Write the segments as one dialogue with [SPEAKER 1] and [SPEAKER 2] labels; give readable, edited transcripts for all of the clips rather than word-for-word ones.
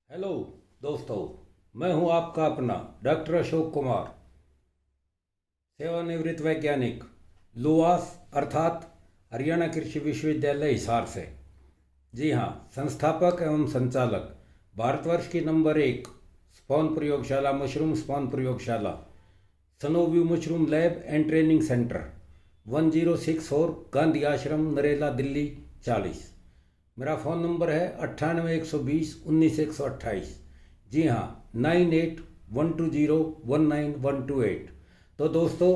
[SPEAKER 1] Hello दोस्तों, मैं हूं आपका अपना डॉक्टर अशोक कुमार, सेवानिवृत्त वैज्ञानिक, लुवास अर्थात हरियाणा कृषि विश्वविद्यालय हिसार से। जी हाँ, संस्थापक एवं संचालक, भारतवर्ष की नंबर 1 स्पॉन प्रयोगशाला, मशरूम स्पॉन प्रयोगशाला, सनोव्यू mushroom lab and training centre, 1064 Gandhi Ashram, Narela, Delhi 40। मेरा फ़ोन नंबर है 98 120 19 128। जी हाँ, 98 120 19128। तो दोस्तों,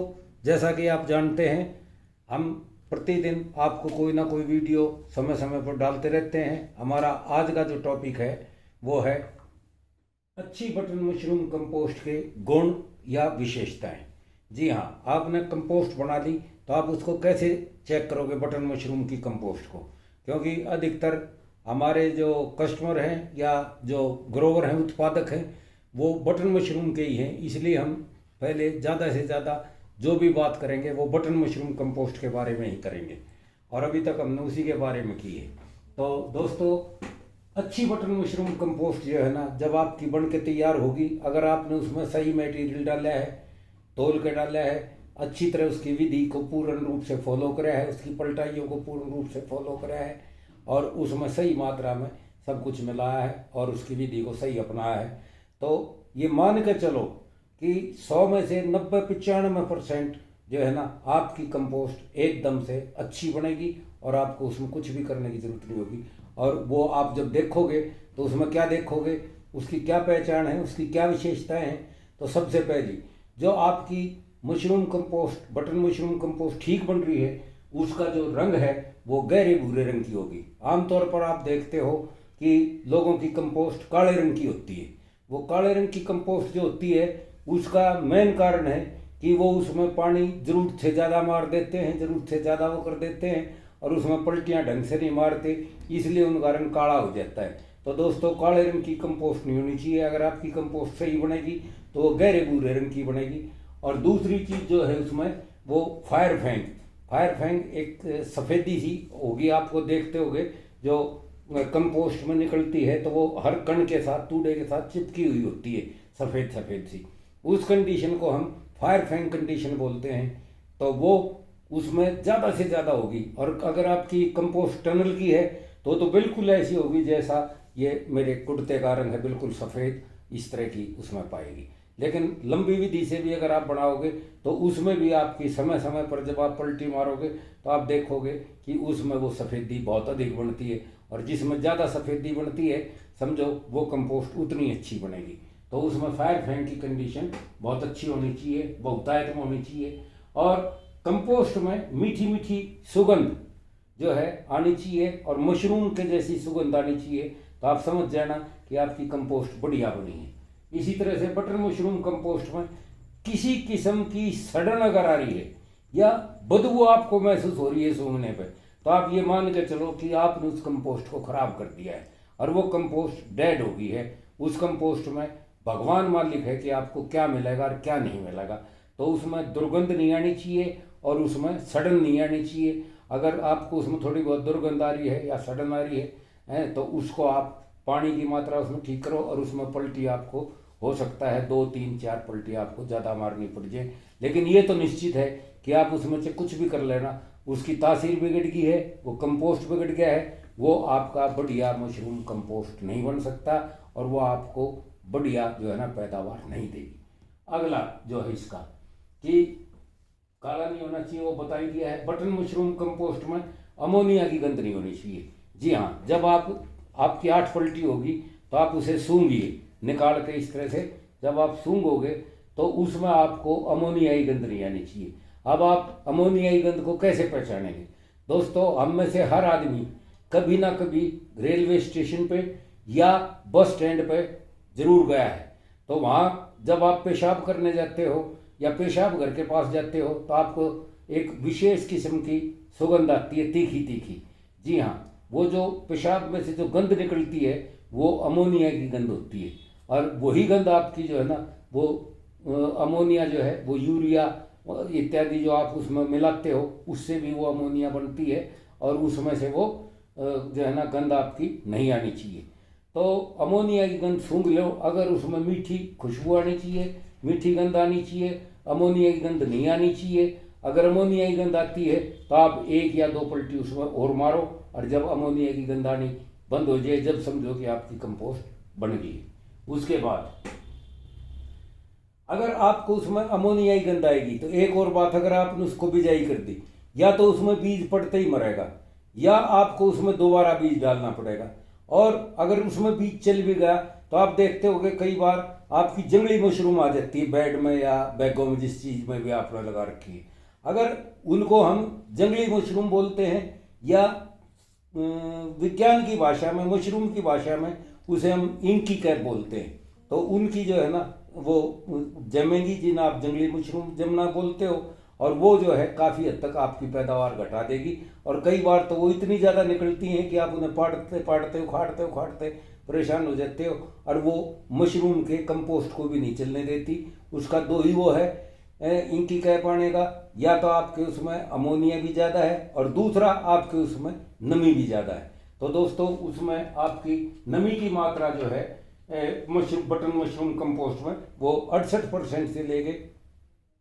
[SPEAKER 1] जैसा कि आप जानते हैं, हम प्रतिदिन आपको कोई ना कोई वीडियो समय समय पर डालते रहते हैं। हमारा आज का जो टॉपिक है वो है अच्छी बटन मशरूम कंपोस्ट के गुण या विशेषताएं। जी हाँ, आपने कंपोस्ट बना ली तो आप उसको कैसे चेक करोगे बटन मशरूम की कंपोस्ट को? क्योंकि अधिकतर हमारे जो कस्टमर हैं या जो ग्रोवर हैं, उत्पादक हैं, वो बटन मशरूम के ही हैं। इसलिए हम पहले ज़्यादा से ज़्यादा जो भी बात करेंगे वो बटन मशरूम कंपोस्ट के बारे में ही करेंगे, और अभी तक हमने उसी के बारे में की है। तो दोस्तों, अच्छी बटन मशरूम कंपोस्ट जो है ना, जब आपकी बन के तैयार होगी, अगर आपने उसमें सही मटेरियल डाला है, तोल के डाला है, अच्छी तरह उसकी विधि को पूर्ण रूप से फॉलो करा है, उसकी पलटाइयों को पूर्ण रूप से फॉलो करा है, और उसमें सही मात्रा में सब कुछ मिलाया है और उसकी विधि को सही अपनाया है, तो ये मान के चलो कि 100 में से 90-95% जो है ना, आपकी कंपोस्ट एकदम से अच्छी बनेगी और आपको उसमें कुछ भी करने की जरूरत नहीं होगी। और वो आप जब देखोगे तो उसमें क्या देखोगे, उसकी क्या पहचान है, उसकी क्या विशेषताएं हैं। तो सबसे पहली, जो आपकी mushroom compost, button mushroom compost ठीक बन रही है, उसका जो रंग है वो गहरे भूरे रंग की होगी। आमतौर पर आप देखते हो कि लोगों की कंपोस्ट काले रंग की होती है। वो काले रंग की कंपोस्ट जो होती है, उसका मेन कारण है कि वो उसमें पानी जरूरत से ज़्यादा मार देते हैं, जरूरत से ज़्यादा वो कर देते हैं, और उसमें पलटियाँ ढंग से नहीं मारते, इसलिए उनका रंग काला हो जाता है। तो दोस्तों, काले रंग की कंपोस्ट नहीं होनी चाहिए। अगर आपकी कंपोस्ट सही बनेगी तो वो गहरे भूरे रंग की बनेगी। और दूसरी चीज़ जो है उसमें, वो फायर फैंग एक सफ़ेदी सी होगी, आपको देखते होगे, जो कंपोस्ट में निकलती है तो वो हर कण के साथ, तूड़े के साथ चिपकी हुई होती है, सफ़ेद सफ़ेद सी। उस कंडीशन को हम फायर फैंग कंडीशन बोलते हैं। तो वो उसमें ज़्यादा से ज़्यादा होगी। और अगर आपकी कंपोस्ट टनल की है तो बिल्कुल ऐसी होगी जैसा ये मेरे कुर्ते का रंग है, बिल्कुल सफ़ेद, इस तरह की उसमें पाएगी। लेकिन लंबी विधि से भी अगर आप बनाओगे तो उसमें भी आपकी समय समय पर जब आप पलटी मारोगे तो आप देखोगे कि उसमें वो सफ़ेदी बहुत अधिक बनती है, और जिसमें ज़्यादा सफ़ेदी बनती है, समझो वो कंपोस्ट उतनी अच्छी बनेगी। तो उसमें फायर फैंग की कंडीशन बहुत अच्छी होनी चाहिए, बहुतायत में होनी चाहिए। और कंपोस्ट में मीठी मीठी सुगंध जो है आनी चाहिए, और मशरूम के जैसी सुगंध आनी चाहिए। तो आप समझ जाना कि आपकी कंपोस्ट बढ़िया बनी है। इसी तरह से बटर मशरूम कंपोस्ट में किसी किस्म की सड़न अगर आ रही है या बदबू आपको महसूस हो रही है सूंघने पे, तो आप ये मान के चलो कि आपने उस कंपोस्ट को खराब कर दिया है और वो कंपोस्ट डेड हो गई है। उस कंपोस्ट में भगवान मालिक है कि आपको क्या मिलेगा और क्या नहीं मिलेगा। तो उसमें दुर्गंध नहीं आनी चाहिए और उसमें सड़न नहीं आनी चाहिए। अगर आपको उसमें थोड़ी बहुत दुर्गंध आ रही है या सड़न आ रही है तो उसको आप पानी की मात्रा उसमें ठीक करो, और उसमें पलटी आपको हो सकता है 2 3 4 पलटी आपको ज़्यादा मारनी पड़ जाए। लेकिन ये तो निश्चित है कि आप उसमें से कुछ भी कर लेना, उसकी तासीर बिगड़ गई है, वो कंपोस्ट बिगड़ गया है, वो आपका बढ़िया मशरूम कंपोस्ट नहीं बन सकता, और वो आपको बढ़िया जो है ना पैदावार नहीं देगी। अगला जो है इसका कि काला नहीं होना चाहिए, वो बता ही दिया है। बटन मशरूम कंपोस्ट में अमोनिया की गंध नहीं होनी चाहिए। जी हाँ, जब आपकी 8 पलटी होगी तो आप उसे सूंघिए निकाल के इस तरह से। जब आप सूंघोगे तो उसमें आपको अमोनियाई गंध नहीं आनी चाहिए। अब आप अमोनियाई गंध को कैसे पहचानेंगे? दोस्तों, हम में से हर आदमी कभी ना कभी रेलवे स्टेशन पे या बस स्टैंड पे जरूर गया है। तो वहाँ जब आप पेशाब करने जाते हो या पेशाब घर के पास जाते हो तो आपको एक विशेष किस्म की सुगंध आती है, तीखी तीखी। जी हाँ, वो जो पेशाब में से जो गंध निकलती है वो अमोनिया की गंध होती है। और वही गंध आपकी जो है ना, वो अमोनिया जो है वो यूरिया इत्यादि जो आप उसमें मिलाते हो उससे भी वो अमोनिया बनती है, और उसमें से वो जो है ना गंध आपकी नहीं आनी चाहिए। तो अमोनिया की गंध सूंघ लो, अगर उसमें मीठी खुशबू आनी चाहिए, मीठी गंध आनी चाहिए, अमोनिया की गंध नहीं आनी चाहिए। अगर अमोनिया की गंध आती है तो आप 1 या 2 पलटी उसमें और मारो, और जब अमोनिया की गंध आनी बंद हो जाए, जब समझो कि आपकी कंपोस्ट बन गई है। उसके बाद अगर आपको उसमें अमोनिया की गंध आएगी तो एक और बात, अगर आपने उसको बिजाई कर दी, या तो उसमें बीज पड़ते ही मरेगा, या आपको उसमें दोबारा बीज डालना पड़ेगा। और अगर उसमें बीज चल भी गया तो आप देखते होंगे कई बार आपकी जंगली मशरूम आ जाती है बेड में या बैगों में, जिस चीज़ में भी आपने लगा रखी है। अगर उनको हम जंगली मशरूम बोलते हैं, या विज्ञान की भाषा में, मशरूम की भाषा में उसे हम इंकी कैप बोलते हैं, तो उनकी जो है ना वो जमेंगी, जिन्हें आप जंगली मशरूम जमना बोलते हो, और वो जो है काफ़ी हद तक आपकी पैदावार घटा देगी। और कई बार तो वो इतनी ज़्यादा निकलती हैं कि आप उन्हें पाड़ते पाड़ते उखाड़ते उखाड़ते परेशान हो जाते हो, और वो मशरूम के कंपोस्ट को भी नहीं चलने देती। उसका दो ही वो है इंकी कैप आने का, या तो आपके उसमें अमोनिया भी ज़्यादा है, और दूसरा आपके उसमें नमी भी ज़्यादा है। तो दोस्तों उसमें आपकी नमी की मात्रा जो है बटन मशरूम कंपोस्ट में वो 68% से लेके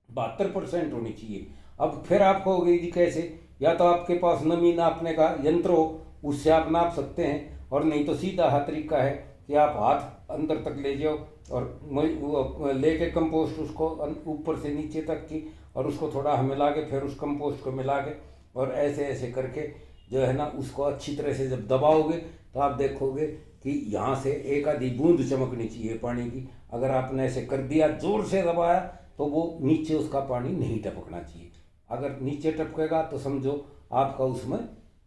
[SPEAKER 1] 72% होनी चाहिए। अब फिर आप कहोगे जी कैसे, या तो आपके पास नमी नापने का यंत्र हो, उससे आप नाप सकते हैं, और नहीं तो सीधा हाथ तरीका है कि आप हाथ अंदर तक ले जाओ और लेके कंपोस्ट उसको ऊपर से नीचे तक की, और उसको थोड़ा मिला के फिर उस कंपोस्ट को मिला के, और ऐसे ऐसे करके जो है ना उसको अच्छी तरह से जब दबाओगे तो आप देखोगे कि यहाँ से एक आधी बूंद चमकनी चाहिए पानी की। अगर आपने ऐसे कर दिया, जोर से दबाया, तो वो नीचे उसका पानी नहीं टपकना चाहिए। अगर नीचे टपकेगा तो समझो आपका उसमें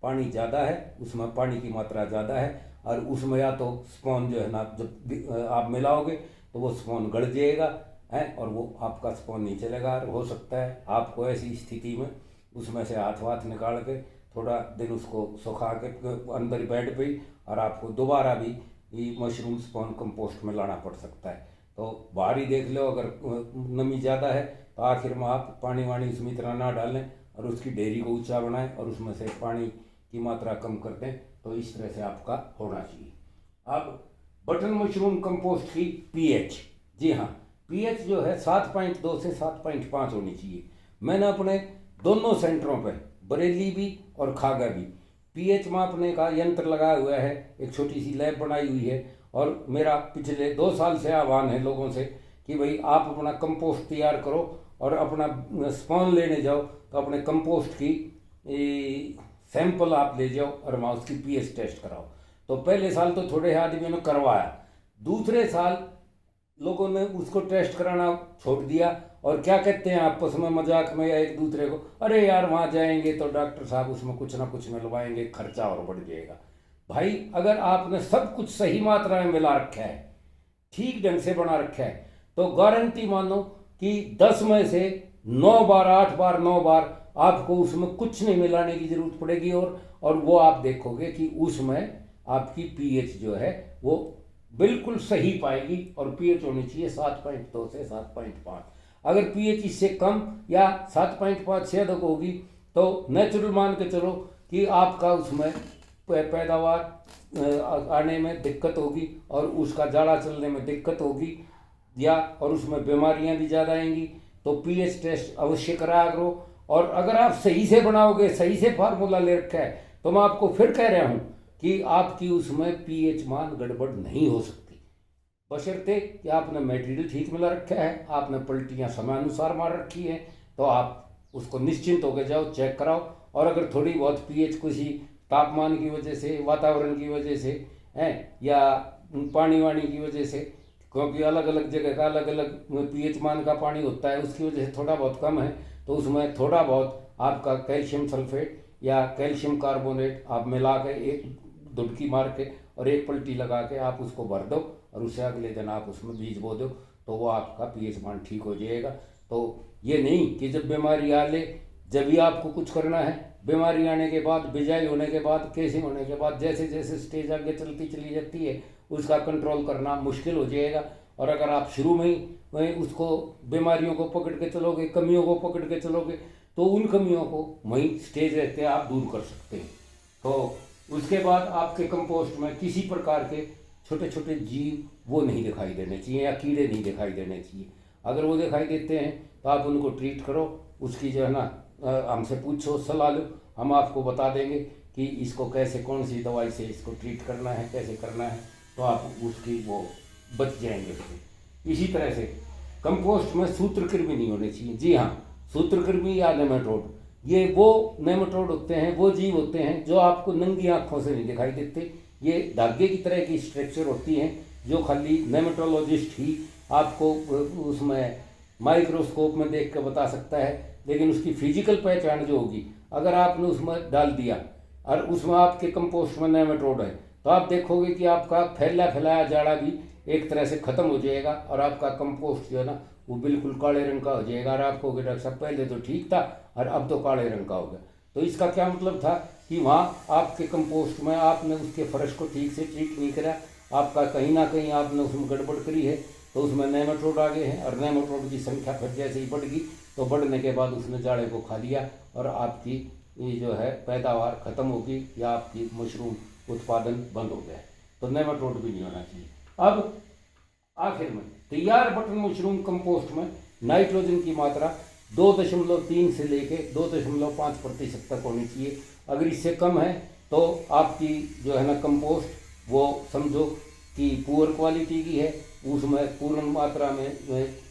[SPEAKER 1] पानी ज़्यादा है, उसमें पानी की मात्रा ज़्यादा है, और उसमें या तो स्पॉन जो है ना जब आप मिलाओगे तो वो स्पॉन गड़ जाएगा है, और वो आपका स्पॉन नहीं चलेगा। और हो सकता है आपको ऐसी स्थिति में उसमें से हाथ वाथ निकाल के थोड़ा दिन उसको सुखा के अंदर बेड पे ही, और आपको दोबारा भी ये मशरूम स्पॉन कंपोस्ट में लाना पड़ सकता है। तो बाहर ही देख लो, अगर नमी ज़्यादा है तो आखिर में आप पानी वानी उसमें इतना ना डालें, और उसकी ढेरी को ऊंचा बनाएं, और उसमें से पानी की मात्रा कम कर दें। तो इस तरह से आपका होना चाहिए। अब बटन मशरूम कंपोस्ट की पीएच, जी हाँ, पीएच जो है 7.2 से 7.5 होनी चाहिए। मैंने अपने दोनों सेंटरों पर, बरेली भी और खागा भी, पीएच मापने का यंत्र लगाया हुआ है। एक छोटी सी लैब बनाई हुई है, और मेरा पिछले 2 साल से आह्वान है लोगों से कि भाई आप अपना कंपोस्ट तैयार करो और अपना स्पॉन लेने जाओ, तो अपने कंपोस्ट की सैंपल आप ले जाओ और वहाँ उसकी पीएच टेस्ट कराओ। तो पहले साल तो थोड़े आदमियों ने करवाया, दूसरे साल लोगों ने उसको टेस्ट कराना छोड़ दिया, और क्या कहते हैं आपस में मजाक में या एक दूसरे को, अरे यार वहाँ जाएंगे तो डॉक्टर साहब उसमें कुछ ना कुछ मिलवाएंगे, खर्चा और बढ़ जाएगा। भाई अगर आपने सब कुछ सही मात्रा में मिला रखा है, ठीक ढंग से बना रखा है, तो गारंटी मानो कि 10 में से 9 बार 8 बार 9 बार आपको उसमें कुछ नहीं मिलाने की जरूरत पड़ेगी, और वो आप देखोगे कि उसमें आपकी पीएच जो है वो बिल्कुल सही पाएगी। और पीएच होनी चाहिए 7.2 से 7.5। अगर पीएच इससे कम या 7.5 से अधिक होगी तो नेचुरल मान के चलो कि आपका उसमें पैदावार आने में दिक्कत होगी, और उसका जाड़ा चलने में दिक्कत होगी, या और उसमें बीमारियां भी ज़्यादा आएंगी। तो पीएच टेस्ट अवश्य कराया करो। और अगर आप सही से बनाओगे, सही से फार्मूला ले रखा है, तो मैं आपको फिर कह रहा हूँ कि आपकी उसमें पीएच मान गड़बड़ नहीं हो सकती, बशर्ते कि आपने मटेरियल ठीक मिला रखा है, आपने पलटियाँ समयानुसार मार रखी हैं, तो आप उसको निश्चिंत होकर जाओ, चेक कराओ। और अगर थोड़ी बहुत पीएच किसी तापमान की वजह से, वातावरण की वजह से है, या पानी वानी की वजह से, क्योंकि अलग अलग जगह का अलग अलग पीएच मान का पानी होता है, उसकी वजह से थोड़ा बहुत कम है, तो उसमें थोड़ा बहुत आपका कैल्शियम सल्फेट या कैल्शियम कार्बोनेट आप मिला के एक धुटकी मार के और एक पलटी लगा के आप उसको भर दो, और उससे अगले दिन आप उसमें बीज बो दो, तो वो आपका पीएच मान ठीक हो जाएगा। तो ये नहीं कि जब बीमारी आ ले जब भी आपको कुछ करना है, बीमारी आने के बाद, बिजाई होने के बाद, केसिंग होने के बाद, जैसे जैसे स्टेज आगे चलती चली जाती है उसका कंट्रोल करना मुश्किल हो जाएगा। और अगर आप शुरू में ही वहीं उसको बीमारियों को पकड़ के चलोगे, कमियों को पकड़ के चलोगे, तो उन कमियों को वहीं स्टेज रहते आप दूर कर सकते हैं। तो उसके बाद आपके कंपोस्ट में किसी प्रकार के छोटे छोटे जीव वो नहीं दिखाई देने चाहिए, या कीड़े नहीं दिखाई देने चाहिए। अगर वो दिखाई देते हैं तो आप उनको ट्रीट करो, उसकी जो है ना हमसे पूछो, सलाह लो, हम आपको बता देंगे कि इसको कैसे, कौन सी दवाई से इसको ट्रीट करना है, कैसे करना है, तो आप उसकी वो बच जाएंगे उससे। इसी तरह से कंपोस्ट में सूत्रकृमि नहीं होने चाहिए। जी हाँ, सूत्रकृमि या नेमाटोड, ये वो नेमाटोड होते हैं, वो जीव होते हैं जो आपको नंगी आँखों से नहीं दिखाई देते। ये धागे की तरह की स्ट्रक्चर होती हैं जो खाली नेमेटोलॉजिस्ट ही आपको उसमें माइक्रोस्कोप में देख कर बता सकता है। लेकिन उसकी फिजिकल पहचान जो होगी, अगर आपने उसमें डाल दिया और उसमें आपके कंपोस्ट में नेमाटोड है, तो आप देखोगे कि आपका फैला फैलाया जाड़ा भी एक तरह से ख़त्म हो जाएगा और आपका कंपोस्ट जो है ना वो बिल्कुल काले रंग का हो जाएगा। और आपको डॉक्टर साहब पहले तो ठीक था और अब तो काले रंग का हो गया। तो इसका क्या मतलब था कि वहाँ आपके कंपोस्ट में आपने उसके फर्श को ठीक से ट्रीट नहीं करा, आपका कहीं ना कहीं आपने उसमें गड़बड़ करी है, तो उसमें नेमाटोड आ गए हैं। और नेमाटोड की संख्या फिर जैसे ही बढ़ गई तो बढ़ने के बाद उसने जाड़े को खा लिया और आपकी ये जो है पैदावार ख़त्म होगी या आपकी मशरूम उत्पादन बंद हो गया। तो नेमाटोड भी नहीं होना चाहिए। अब आखिर में तैयार बटन मशरूम कंपोस्ट में नाइट्रोजन की मात्रा 2.3 से लेके 2.5% तक होनी चाहिए। अगर इससे कम है तो आपकी जो है ना कंपोस्ट वो समझो कि पुअर क्वालिटी की है, उसमें पूर्ण मात्रा में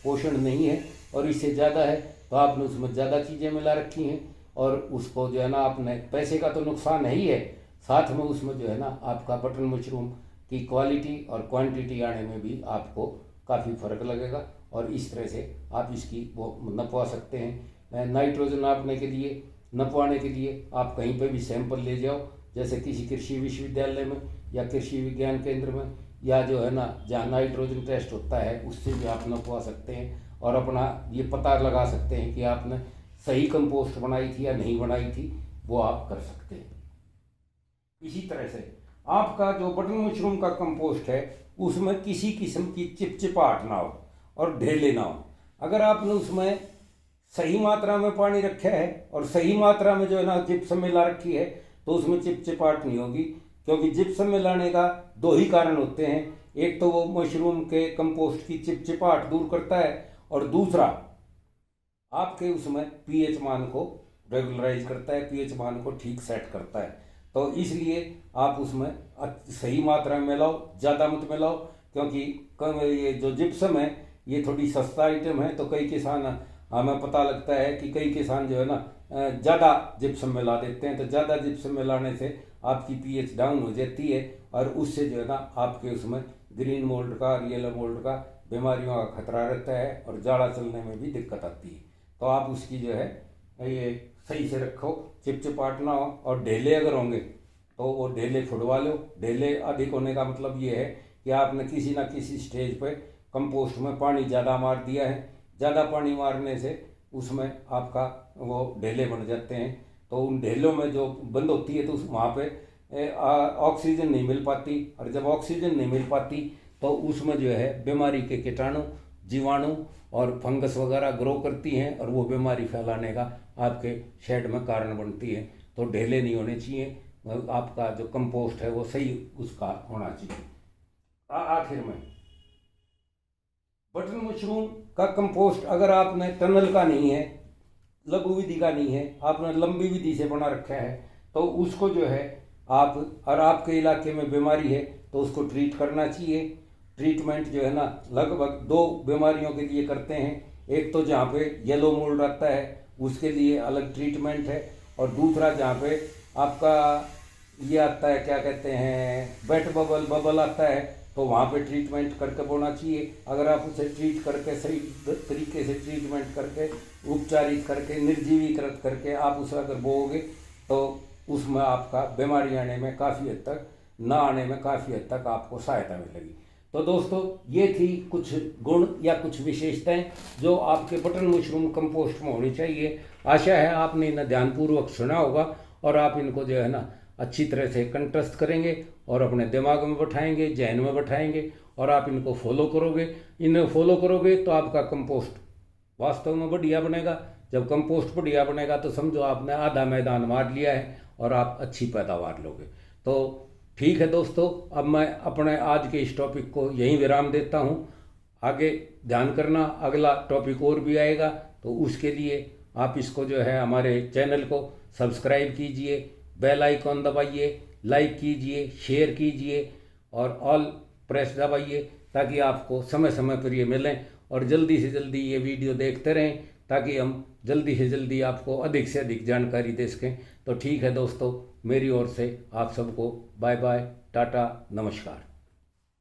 [SPEAKER 1] पोषण नहीं है। और इससे ज़्यादा है तो आपने उसमें ज़्यादा चीज़ें मिला रखी हैं और उसको जो है ना आपने, पैसे का तो नुकसान है ही है, साथ में उसमें जो है ना आपका बटन मशरूम की क्वालिटी और क्वांटिटी आने में भी आपको काफ़ी फ़र्क लगेगा। और इस तरह से आप इसकी वो नपवा सकते हैं। नाइट्रोजन नापने के लिए, नपवाने के लिए आप कहीं पर भी सैंपल ले जाओ, जैसे किसी कृषि विश्वविद्यालय में या कृषि विज्ञान केंद्र में, या जो है ना जहाँ नाइट्रोजन टेस्ट होता है उससे भी आप नपवा सकते हैं और अपना ये पता लगा सकते हैं कि आपने सही कंपोस्ट बनाई थी या नहीं बनाई थी, वो आप कर सकते हैं। इसी तरह से आपका जो बटन मशरूम का कंपोस्ट है उसमें किसी किस्म की चिपचिपाहट ना हो और ढेले ना हो। अगर आपने उसमें सही मात्रा में पानी रखा है और सही मात्रा में जो है ना जिप्सम मिला रखी है तो उसमें चिपचिपाहट नहीं होगी, क्योंकि जिप्सम मिलाने का दो ही कारण होते हैं। एक तो वो मशरूम के कंपोस्ट की चिपचिपाहट दूर करता है और दूसरा आपके उसमें पीएच मान को रेगुलराइज करता है, पीएच मान को ठीक सेट करता है। तो इसलिए आप उसमें सही मात्रा में मिलाओ, ज़्यादा मत मिलाओ, क्योंकि ये जो जिप्सम है ये थोड़ी सस्ता आइटम है। तो कई किसान, हमें पता लगता है कि कई किसान जो है ना ज़्यादा जिप्सम मिला देते हैं। तो ज़्यादा जिप्सम मिलाने से आपकी पीएच डाउन हो जाती है और उससे जो है ना आपके उसमें ग्रीन मोल्ड का, येलो मोल्ड का बीमारियों का खतरा रहता है और जाड़ा चलने में भी दिक्कत आती है। तो आप उसकी जो है ये सही से रखो, चिपचिपाहट ना हो। और ढेले अगर होंगे तो वो ढेले फुड़वा लो। ढेले अधिक होने का मतलब ये है कि आपने किसी ना किसी स्टेज पे कंपोस्ट में पानी ज़्यादा मार दिया है। ज़्यादा पानी मारने से उसमें आपका वो ढेले बन जाते हैं। तो उन ढेलों में जो बंद होती है तो वहाँ पे ऑक्सीजन नहीं मिल पाती, और जब ऑक्सीजन नहीं मिल पाती तो उसमें जो है बीमारी के कीटाणु, जीवाणु और फंगस वगैरह ग्रो करती हैं और वो बीमारी फैलाने का आपके शेड में कारण बनती है। तो ढेले नहीं होने चाहिए, आपका जो कंपोस्ट है वो सही उसका होना चाहिए। आखिर में बटन मशरूम का कंपोस्ट अगर आपने टनल का नहीं है, लघु विधि का नहीं है, आपने लंबी विधि से बना रखा है, तो उसको जो है आप, और आपके इलाके में बीमारी है तो उसको ट्रीट करना चाहिए। ट्रीटमेंट जो है ना लगभग दो बीमारियों के लिए करते हैं। एक तो जहाँ पे येलो मोल्ड आता है उसके लिए अलग ट्रीटमेंट है, और दूसरा जहाँ पे आपका ये आता है, क्या कहते हैं, वेट बबल आता है, तो वहाँ पे ट्रीटमेंट करके बोना चाहिए। अगर आप उसे ट्रीट करके सही तरीके से ट्रीटमेंट करके, उपचारित करके, निर्जीवीकृत करके आप उसे अगर बोओगे तो उसमें आपका बीमारी आने में काफ़ी हद तक, ना आने में काफ़ी हद तक आपको सहायता मिलेगी। तो दोस्तों ये थी कुछ गुण या कुछ विशेषताएं जो आपके बटन मशरूम कंपोस्ट में होनी चाहिए। आशा है आपने इन्हें ध्यानपूर्वक सुना होगा और आप इनको जो है ना अच्छी तरह से कंठस्थ करेंगे और अपने दिमाग में बैठाएंगे, जहन में बैठाएंगे, और आप इनको फॉलो करोगे। इन्हें फॉलो करोगे तो आपका कंपोस्ट वास्तव में बढ़िया बनेगा। जब कंपोस्ट बढ़िया बनेगा तो समझो आपने आधा मैदान मार लिया है और आप अच्छी पैदावार लोगे। तो ठीक है दोस्तों, अब मैं अपने आज के इस टॉपिक को यहीं विराम देता हूँ। आगे ध्यान करना, अगला टॉपिक और भी आएगा, तो उसके लिए आप इसको जो है हमारे चैनल को सब्सक्राइब कीजिए, बेल आइकॉन दबाइए, लाइक कीजिए, शेयर कीजिए और ऑल प्रेस दबाइए, ताकि आपको समय समय पर ये मिलें और जल्दी से जल्दी ये वीडियो देखते रहें, ताकि हम जल्दी से जल्दी आपको अधिक से अधिक जानकारी दे सकें। तो ठीक है दोस्तों, मेरी ओर से आप सबको बाय बाय, टाटा, नमस्कार।